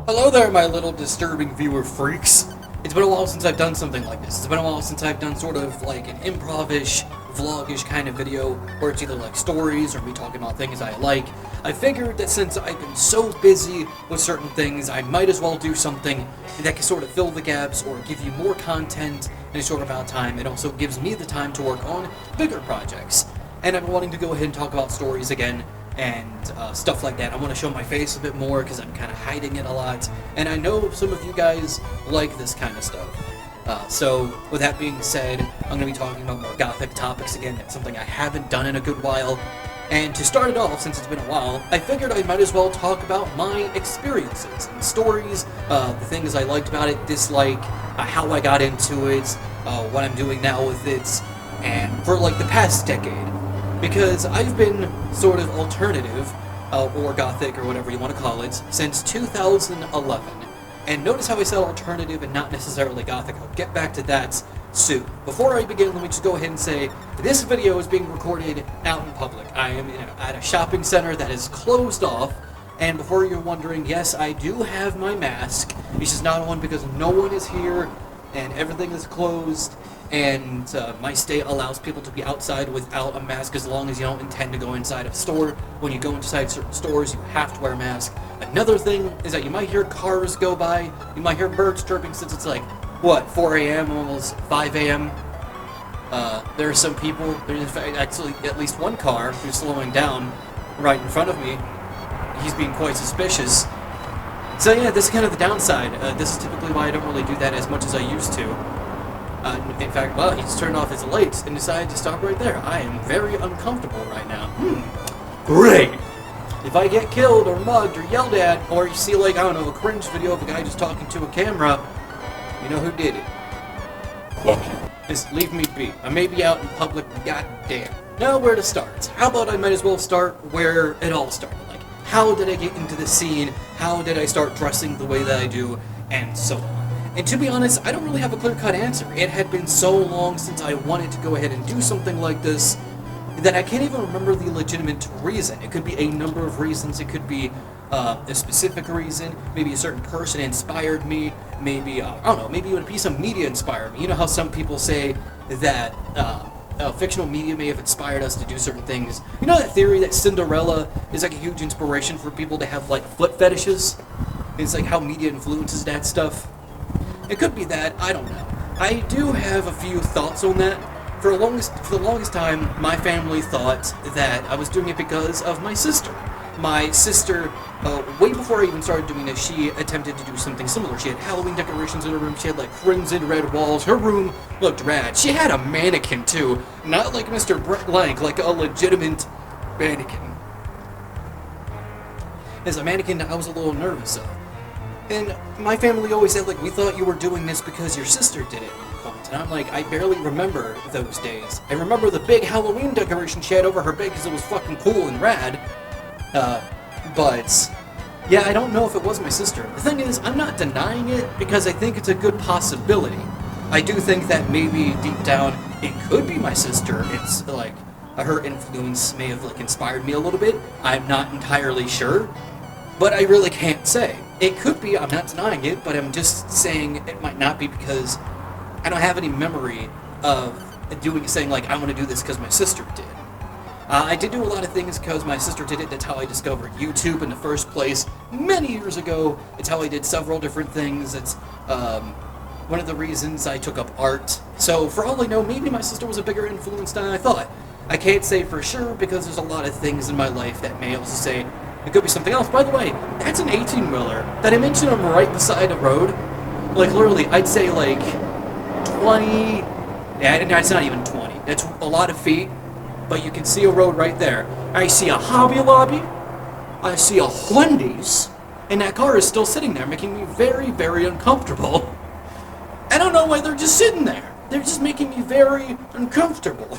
Hello there, my little disturbing viewer freaks. It's been a while since I've done something like this. It's been a while since I've done sort of like an improv-ish, vlog-ish kind of video where it's either like stories or me talking about things I like. I figured that since I've been so busy with certain things, I might as well do something that can sort of fill the gaps or give you more content in a short amount of time. It also gives me the time to work on bigger projects. And I've been wanting to go ahead and talk about stories again and stuff like that. I want to show my face a bit more because I'm kind of hiding it a lot, and I know some of you guys like this kind of stuff. So with that being said, I'm going to be talking about more gothic topics again. That's something I haven't done in a good while. And to start it off, since it's been a while, I figured I might as well talk about my experiences and stories, the things I liked about it, dislike, how I got into it, what I'm doing now with it, and for like the past decade. Because I've been sort of alternative, or gothic, or whatever you want to call it, since 2011. And notice how I said alternative and not necessarily gothic. I'll get back to that soon. Before I begin, let me just go ahead and say, this video is being recorded out in public. I am at a shopping center that is closed off, and before you're wondering, yes, I do have my mask. It's just not on because no one is here, and everything is closed. And my state allows people to be outside without a mask as long as you don't intend to go inside a store. When you go inside certain stores, you have to wear a mask. Another thing is that you might hear cars go by, you might hear birds chirping since it's like, what, 4 a.m., almost 5 a.m.? There are some people, there's actually at least one car who's slowing down right in front of me. He's being quite suspicious. So yeah, this is kind of the downside. This is typically why I don't really do that as much as I used to. In fact, well, he's turned off his lights and decided to stop right there. I am very uncomfortable right now. Great! If I get killed or mugged or yelled at, or you see like, I don't know, a cringe video of a guy just talking to a camera, you know who did it. Fuck you. Just leave me be. I may be out in public, but goddamn. Now where to start? How about I might as well start where it all started? Like, how did I get into the scene? How did I start dressing the way that I do? And so on. And to be honest, I don't really have a clear-cut answer. It had been so long since I wanted to go ahead and do something like this that I can't even remember the legitimate reason. It could be a number of reasons. It could be a specific reason. Maybe a certain person inspired me. Maybe, I don't know, maybe a piece of media inspired me. You know how some people say that fictional media may have inspired us to do certain things. You know that theory that Cinderella is like a huge inspiration for people to have like foot fetishes? It's like how media influences that stuff. It could be that, I don't know. I do have a few thoughts on that. For the longest time, my family thought that I was doing it because of my sister. My sister, way before I even started doing this, she attempted to do something similar. She had Halloween decorations in her room, she had like crimson red walls, her room looked rad. She had a mannequin too, not like Mr. Brett Blank, like a legitimate mannequin. As a mannequin, I was a little nervous of. And my family always said, like, we thought you were doing this because your sister did it at one point. And I'm like, I barely remember those days. I remember the big Halloween decoration she had over her bed because it was fucking cool and rad. But, yeah, I don't know if it was my sister. The thing is, I'm not denying it because I think it's a good possibility. I do think that maybe deep down it could be my sister. It's like, her influence may have, like, inspired me a little bit. I'm not entirely sure. But I really can't say. It could be, I'm not denying it, but I'm just saying it might not be because I don't have any memory of saying like, I want to do this because my sister did. I did do a lot of things because my sister did it. That's how I discovered YouTube in the first place many years ago. It's how I did several different things. It's one of the reasons I took up art. So for all I know, maybe my sister was a bigger influence than I thought. I can't say for sure because there's a lot of things in my life that may also say it could be something else. By the way, that's an 18-wheeler. Did I mention I'm right beside a road? Like, literally, I'd say, like, 20... Yeah, it's not even 20. That's a lot of feet, but you can see a road right there. I see a Hobby Lobby, I see a Wendy's, and that car is still sitting there, making me very, very uncomfortable. I don't know why they're just sitting there. They're just making me very uncomfortable.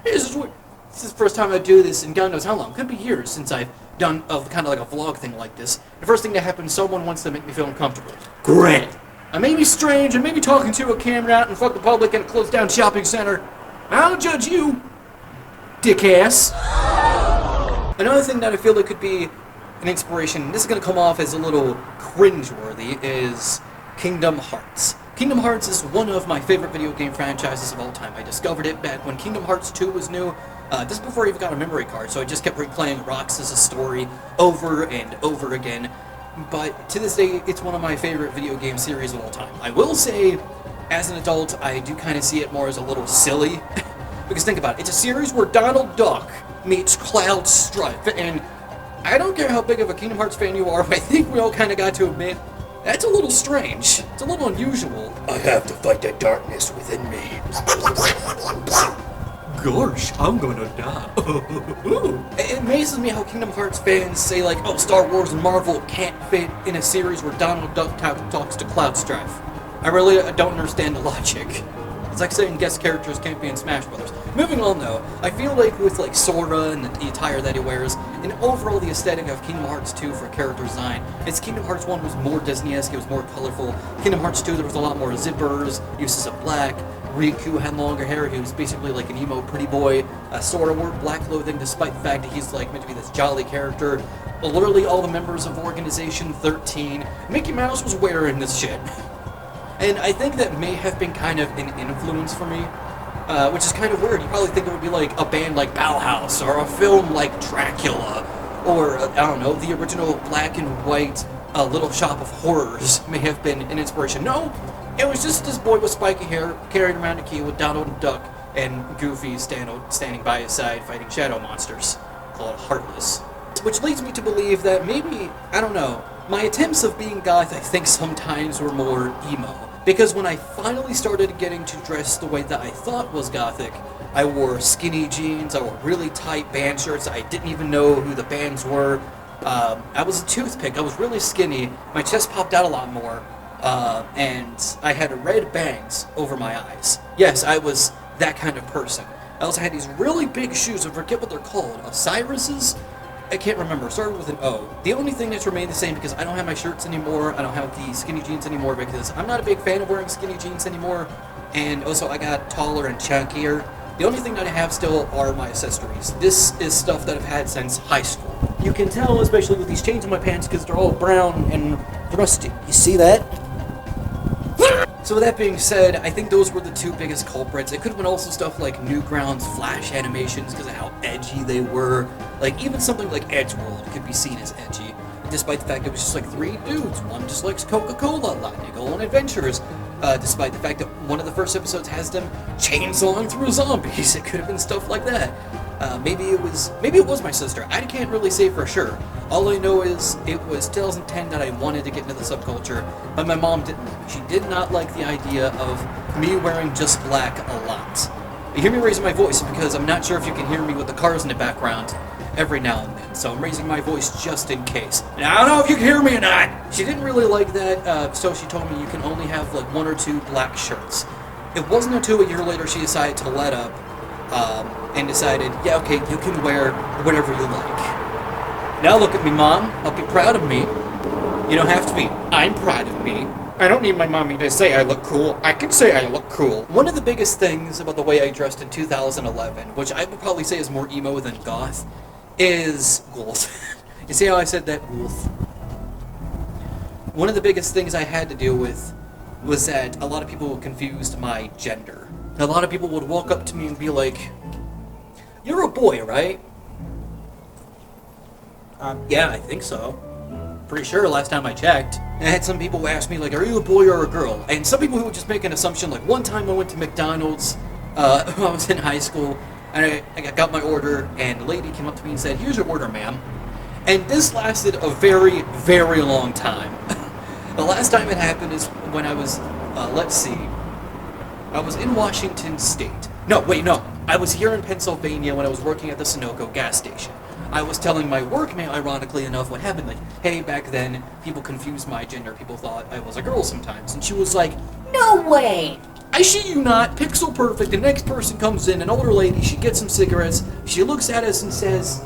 This is weird. This is the first time I do this in God knows how long. Could be years since I've done kind of like a vlog thing like this. The first thing that happens, someone wants to make me feel uncomfortable. Great! I may be strange, I may be talking to a camera out in front of the public in a closed down shopping center. I don't judge you, dick ass. Another thing that I feel like could be an inspiration, and this is going to come off as a little cringeworthy, is Kingdom Hearts. Kingdom Hearts is one of my favorite video game franchises of all time. I discovered it back when Kingdom Hearts 2 was new. This is before I even got a memory card, so I just kept replaying Roxas' story over and over again. But to this day, it's one of my favorite video game series of all time. I will say, as an adult, I do kind of see it more as a little silly. Because think about it, it's a series where Donald Duck meets Cloud Strife, and I don't care how big of a Kingdom Hearts fan you are, but I think we all kind of got to admit, that's a little strange. It's a little unusual. I have to fight the darkness within me. Gosh, I'm gonna die. It amazes me how Kingdom Hearts fans say, like, oh, Star Wars and Marvel can't fit in a series where Donald Duck talks to Cloud Strife. I really don't understand the logic. It's like saying guest characters can't be in Smash Brothers. Moving on though, I feel like with like Sora and the attire that he wears, and overall the aesthetic of Kingdom Hearts 2 for character design, it's Kingdom Hearts 1 was more Disney-esque, it was more colorful. Kingdom Hearts 2 there was a lot more zippers, uses of black. Riku had longer hair, he was basically like an emo pretty boy. Sora wore black clothing despite the fact that he's like meant to be this jolly character. Literally all the members of Organization 13, Mickey Mouse was wearing this shit. And I think that may have been kind of an influence for me, which is kind of weird. You probably think it would be like a band like Bauhaus, or a film like Dracula, or, I don't know, the original black and white Little Shop of Horrors may have been an inspiration. No, it was just this boy with spiky hair carrying around a key with Donald Duck and Goofy standing by his side fighting shadow monsters called Heartless. Which leads me to believe that maybe, I don't know, my attempts of being goth I think sometimes were more emo. Because when I finally started getting to dress the way that I thought was gothic, I wore skinny jeans, I wore really tight band shirts, I didn't even know who the bands were. I was a toothpick, I was really skinny, my chest popped out a lot more, and I had red bangs over my eyes. Yes, I was that kind of person. I also had these really big shoes, I forget what they're called, Osiris's? I can't remember, it started with an O. The only thing that's remained the same, because I don't have my shirts anymore, I don't have the skinny jeans anymore, because I'm not a big fan of wearing skinny jeans anymore, and also I got taller and chunkier. The only thing that I have still are my accessories. This is stuff that I've had since high school. You can tell, especially with these chains on my pants, because they're all brown and rusty. You see that? So with that being said, I think those were the two biggest culprits. It could have been also stuff like Newgrounds Flash animations because of how edgy they were. Like even something like Edgeworld could be seen as edgy, despite the fact it was just like three dudes. One just likes Coca-Cola, they go on adventures. Despite the fact that one of the first episodes has them chainsawing through zombies. It could have been stuff like that. Maybe it was my sister. I can't really say for sure. All I know is it was 2010 that I wanted to get into the subculture, but my mom didn't. She did not like the idea of me wearing just black a lot. You hear me raising my voice because I'm not sure if you can hear me with the cars in the background every now and then, so I'm raising my voice just in case. And I don't know if you can hear me or not! She didn't really like that, so she told me you can only have like one or two black shirts. It wasn't until a year later she decided to let up, and decided, yeah, okay, you can wear whatever you like. Now look at me, Mom. I'll be proud of me. You don't have to be. I'm proud of me. I don't need my mommy to say I look cool. I can say I look cool. One of the biggest things about the way I dressed in 2011, which I would probably say is more emo than goth, is goth. You see how I said that? Goth. One of the biggest things I had to deal with was that a lot of people confused my gender. A lot of people would walk up to me and be like, "You're a boy, right?" Yeah, I think so. Pretty sure last time I checked. And I had some people ask me, like, are you a boy or a girl? And some people who would just make an assumption, like, one time I went to McDonald's, I was in high school, and I got my order, and the lady came up to me and said, "Here's your order, ma'am." And this lasted a very, very long time. The last time it happened is when I was, let's see, I was in Washington State. No, wait, no. I was here in Pennsylvania when I was working at the Sunoco gas station. I was telling my workmate, ironically enough, what happened. Like, hey, back then, people confused my gender. People thought I was a girl sometimes. And she was like, "No way! I shit you not, pixel perfect." The next person comes in, an older lady, she gets some cigarettes, she looks at us and says,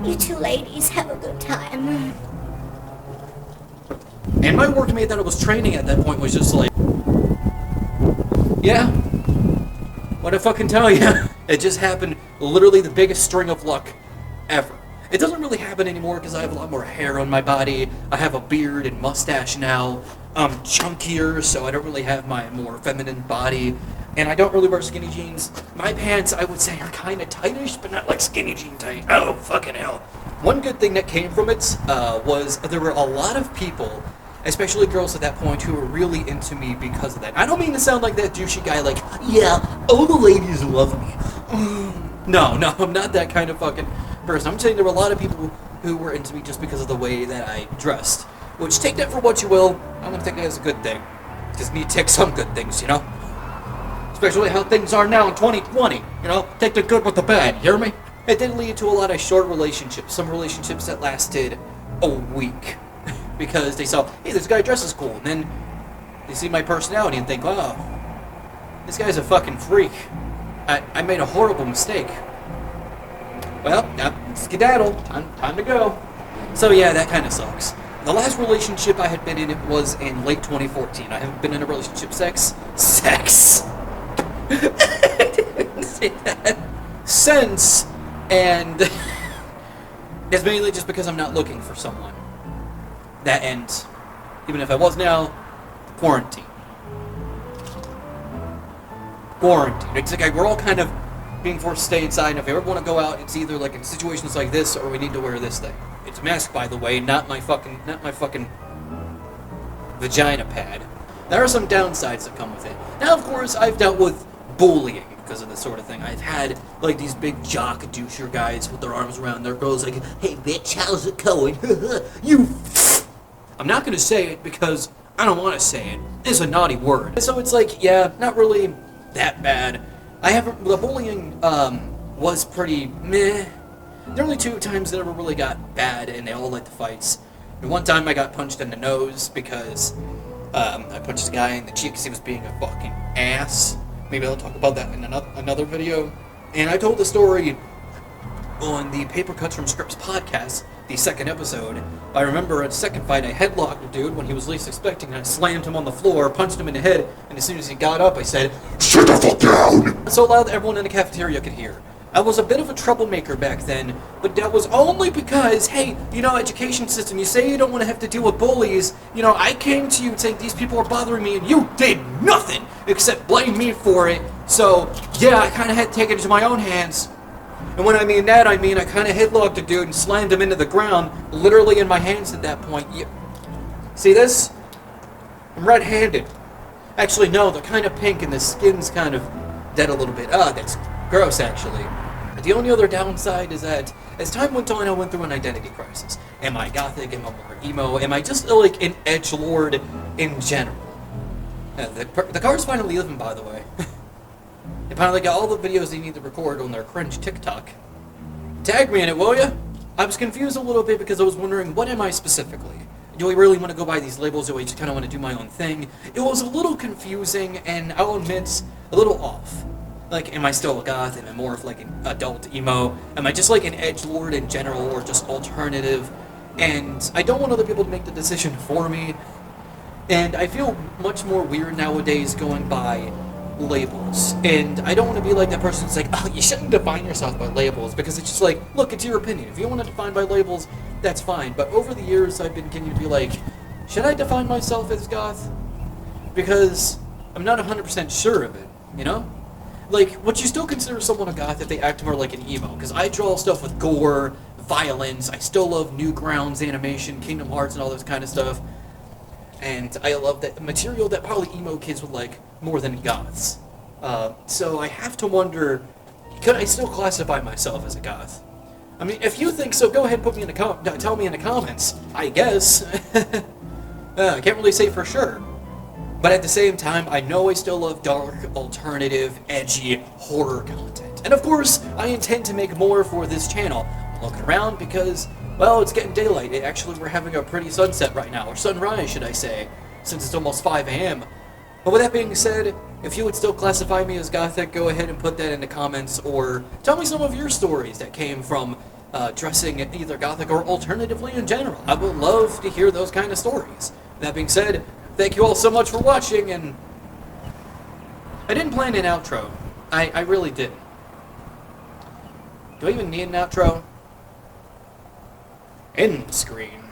"You two ladies have a good time." And my workmate that I was training at that point was just like, "Yeah, what'd I fucking tell you?" It just happened, literally the biggest string of luck ever. It doesn't really happen anymore because I have a lot more hair on my body. I have a beard and mustache now. I'm chunkier, so I don't really have my more feminine body. And I don't really wear skinny jeans. My pants, I would say, are kind of tightish, but not like skinny jean tight. Oh, fucking hell. One good thing that came from it was there were a lot of people, especially girls at that point, who were really into me because of that. I don't mean to sound like that douchey guy, like, yeah, all the ladies love me. No, I'm not that kind of fucking person. I'm saying there were a lot of people who were into me just because of the way that I dressed. Which, take that for what you will. I don't think that is a good thing. Just need to take some good things, you know? Especially how things are now in 2020, you know? Take the good with the bad, you hear me? It did lead to a lot of short relationships. Some relationships that lasted a week. Because they saw, hey, this guy dresses cool. And then they see my personality and think, wow, this guy's a fucking freak. I made a horrible mistake. Well, skedaddle. Time to go. So yeah, that kind of sucks. The last relationship I had been in was in late 2014. I haven't been in a relationship sex. I didn't say that. Since, and it's mainly just because I'm not looking for someone. That ends. Even if I was now, quarantine. It's like we're all kind of being forced to stay inside, and if I ever want to go out, it's either like in situations like this, or we need to wear this thing. It's a mask, by the way, not my fucking vagina pad. There are some downsides that come with it. Now, of course, I've dealt with bullying because of this sort of thing. I've had like these big jock doucher guys with their arms around their girls, like, "Hey, bitch, how's it going? You." I'm not gonna say it because I don't want to say it. It's a naughty word. So it's like, yeah, not really that bad. The bullying was pretty meh. There were only 2 times that ever really got bad, and they all liked the fights. And one time I got punched in the nose because I punched a guy in the cheek because he was being a fucking ass. Maybe I'll talk about that in another video. And I told the story on the Paper Cuts from Scripts podcast, the 2nd episode. I remember at the second fight, I headlocked a dude when he was least expecting, and I slammed him on the floor, punched him in the head, and as soon as he got up, I said, "Sit the fuck down!" So loud that everyone in the cafeteria could hear. I was a bit of a troublemaker back then, but that was only because, hey, you know, education system, you say you don't want to have to deal with bullies. You know, I came to you and saying these people are bothering me, and you did nothing except blame me for it. So, yeah, I kind of had to take it into my own hands. And when I mean that, I mean I kind of headlocked a dude and slammed him into the ground, literally in my hands at that point. See this? I'm red-handed. Actually, no, they're kind of pink and the skin's kind of dead a little bit. That's gross, actually. The only other downside is that as time went on, I went through an identity crisis. Am I gothic? Am I more emo? Am I just like an edgelord in general? The car's finally living, by the way. They finally got all the videos they need to record on their cringe TikTok. Tag me in it, will ya? I was confused a little bit because I was wondering, what am I specifically? Do I really want to go by these labels, or do I just kind of want to do my own thing? It was a little confusing, and I'll admit, a little off. Like, am I still a goth? Am I more of like an adult emo? Am I just like an edgelord in general, or just alternative? And I don't want other people to make the decision for me. And I feel much more weird nowadays going by labels. And I don't want to be like that person that's like, oh, you shouldn't define yourself by labels, because it's just like, look, it's your opinion. If you want to define by labels, that's fine. But over the years, I've been continuing to be like, should I define myself as goth? Because I'm not 100% sure of it, you know? Like, would you still consider someone a goth if they act more like an emo? Because I draw stuff with gore, violence, I still love Newgrounds animation, Kingdom Hearts, and all this kind of stuff. And I love that material that probably emo kids would like more than goths. So I have to wonder, could I still classify myself as a goth? I mean, if you think so, go ahead and put me in tell me in the comments, I guess. I can't really say for sure. But at the same time, I know I still love dark, alternative, edgy horror content. And of course, I intend to make more for this channel. I'm looking around because, well, it's getting daylight. Actually, we're having a pretty sunset right now, or sunrise, should I say, since it's almost 5 a.m. But with that being said, if you would still classify me as gothic, go ahead and put that in the comments, or tell me some of your stories that came from dressing either gothic or alternatively in general. I would love to hear those kind of stories. That being said, thank you all so much for watching, and I didn't plan an outro. I really didn't. Do I even need an outro? End screen.